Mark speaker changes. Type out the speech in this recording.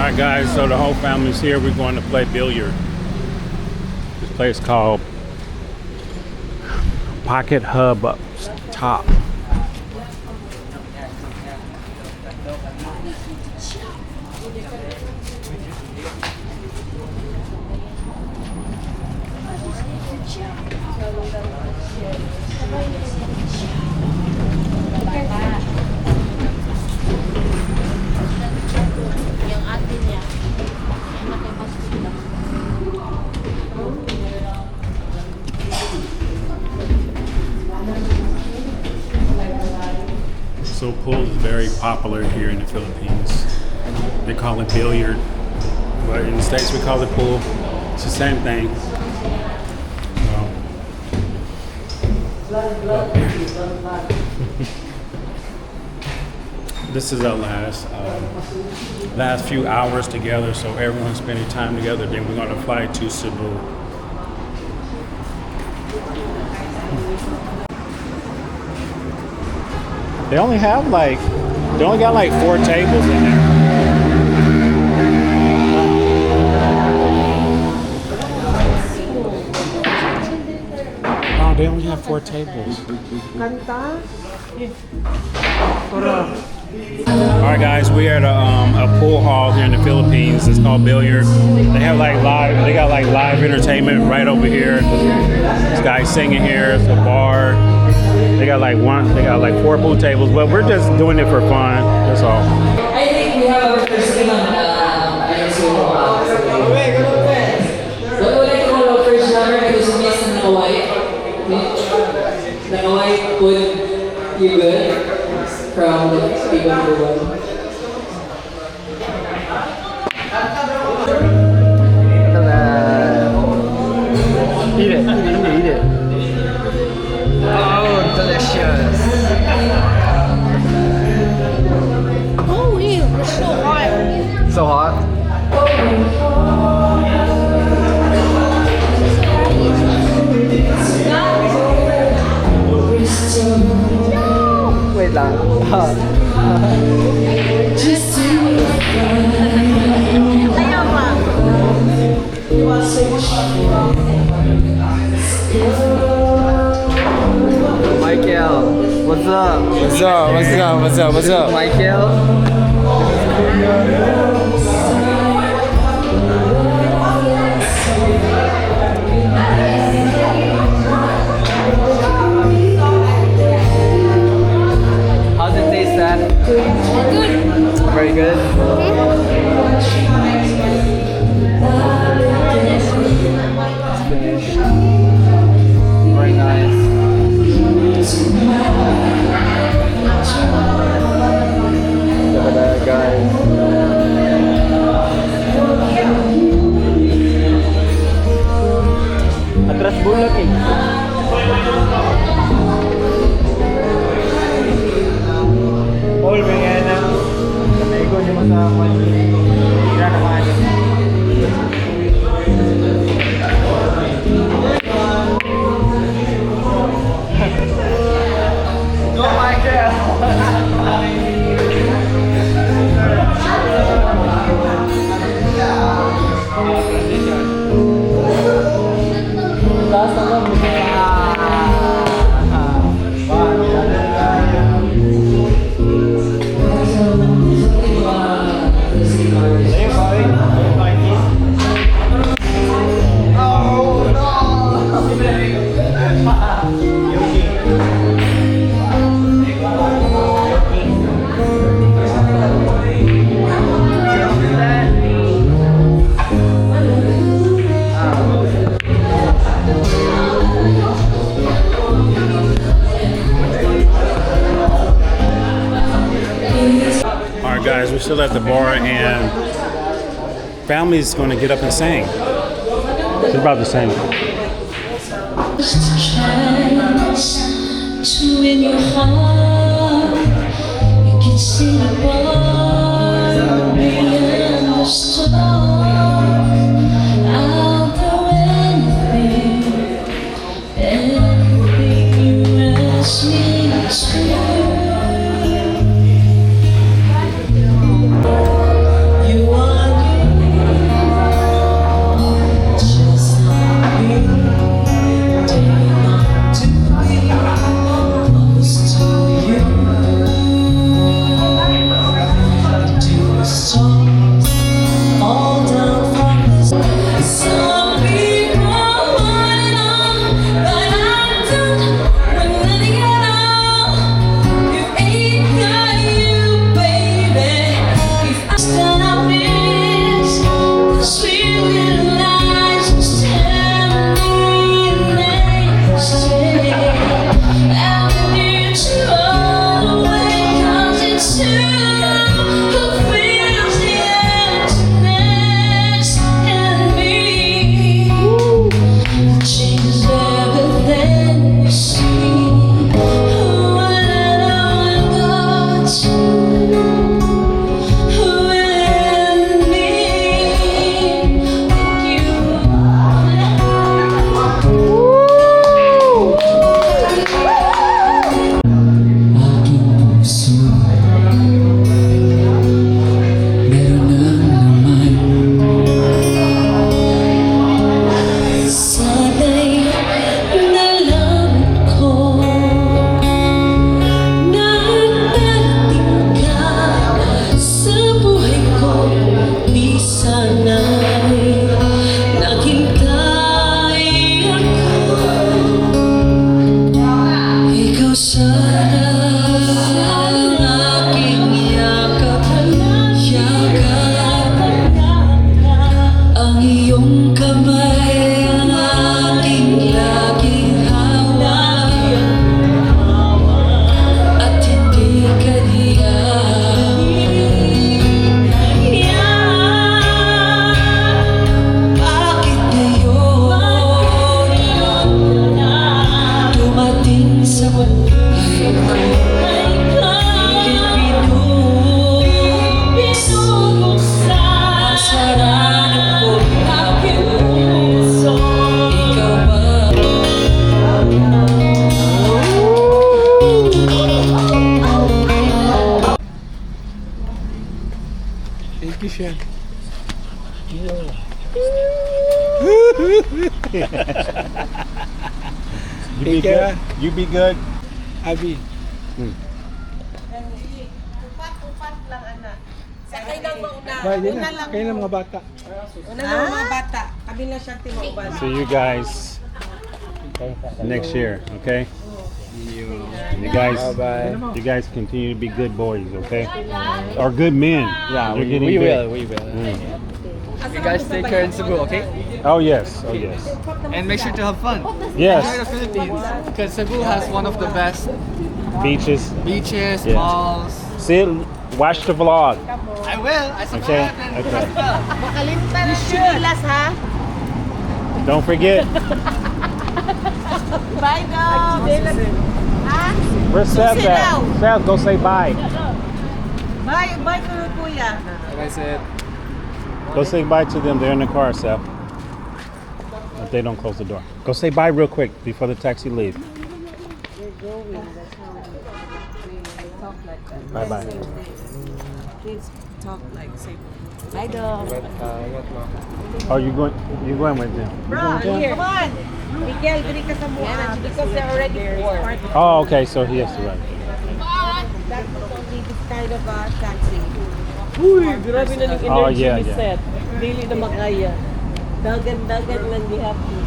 Speaker 1: Alright guys, so the whole family's here. We're going to play billiard. This place called POCKET HUB up top. So pool is very popular here in the Philippines. They call it billiard, but in the States we call it pool. It's the same thing. This is our last few hours together, so everyone's spending time together. Then we're going to fly to Cebu. They only got like 4 tables in there. Oh, they only have 4 tables. Alright guys, we are at a pool hall here in the Philippines. It's called Billiard. They got like live entertainment right over here. This guy's singing here. It's a bar. They got like 4 pool tables, but we're just doing it for fun. That's all.
Speaker 2: I think we have our first game on what would I call our first genre? Because we missed an white. The white would be good from the people number 1.
Speaker 3: Eat it. Eat it. Oh, delicious.
Speaker 4: Oh, ew, it's so hot.
Speaker 3: So hot. Wait lang.
Speaker 4: Ayaw pa.
Speaker 3: Michael, what's up?
Speaker 5: What's up? What's up? What's up? What's up?
Speaker 3: Michael? How's it taste, Dad?
Speaker 4: Good.
Speaker 3: Very good. It's finished. Very nice. Look at that, guys. Atras bulak eh. Paul, kaya na. Naigo niyo sa tira naman. Go, Michael!
Speaker 1: Guys, we're still at the bar and family's going to get up and sing. It's about to sing.
Speaker 6: In your heart, you can see the bar beyond the storm. I'll do anything you ask me to. You are sana'y naghintay ako. Ikaw sana ang aking yakap, yakap. Ang iyong kamay ang aking laging hawak, at hindi ka diyan. Bakit ngayon dumating sa buhay ko? Pinubuksan sarado ko aking puso. Ikaw ba?
Speaker 5: Thank you, Chef.
Speaker 1: You be good. You be good.
Speaker 5: Abi.
Speaker 7: Sakay lang mauna.
Speaker 5: Ba, yun
Speaker 7: Una
Speaker 5: na.
Speaker 7: lang.
Speaker 5: Kayo ng mga bata.
Speaker 7: Una lang mga bata. Kami lang siyang timauban.
Speaker 1: See you guys next year, okay? You guys,
Speaker 5: Bye-bye.
Speaker 1: you guys continue to be good boys, okay? Or good men.
Speaker 5: Yeah,
Speaker 1: You're
Speaker 5: we
Speaker 1: getting
Speaker 5: will.
Speaker 1: big.
Speaker 5: We will.
Speaker 1: Mm.
Speaker 5: You guys take care in Cebu, okay?
Speaker 1: Oh yes, oh yes,
Speaker 5: And make sure to have fun.
Speaker 1: yes.
Speaker 5: Enjoy the Philippines. Because Cebu has one of the best
Speaker 1: Beaches.
Speaker 5: beaches,
Speaker 1: Yeah.
Speaker 5: malls.
Speaker 1: See, watch the vlog.
Speaker 5: I will. I
Speaker 1: Okay.
Speaker 5: subscribe.
Speaker 1: Okay.
Speaker 7: Makalimtan ang sinilas, ha?
Speaker 1: Don't forget.
Speaker 7: Bye, dog. Ha?
Speaker 1: Where's Seth
Speaker 7: Susi daw.
Speaker 1: at? Seth, go say bye.
Speaker 7: Bye, bye, kuya.
Speaker 5: Like I said.
Speaker 1: Go say bye to them. They're in the car, Seth. If they don't close the door. Go say bye real quick before the taxi leaves. Bye bye.
Speaker 7: Kids talk like, say, bye, dog.
Speaker 1: Oh, you going? You going with them? You going with them?
Speaker 7: Come on. Miguel, bili ka sa mukha. Because they're already poor.
Speaker 1: Oh, okay. So he has to ride.
Speaker 7: That's only this kind of taxi.
Speaker 8: Uy, grabe na ng
Speaker 1: Oh,
Speaker 8: energy
Speaker 1: yeah,
Speaker 8: ni
Speaker 1: yeah.
Speaker 8: Seth. Dili na makaya. Dagan-dagan lang di happy.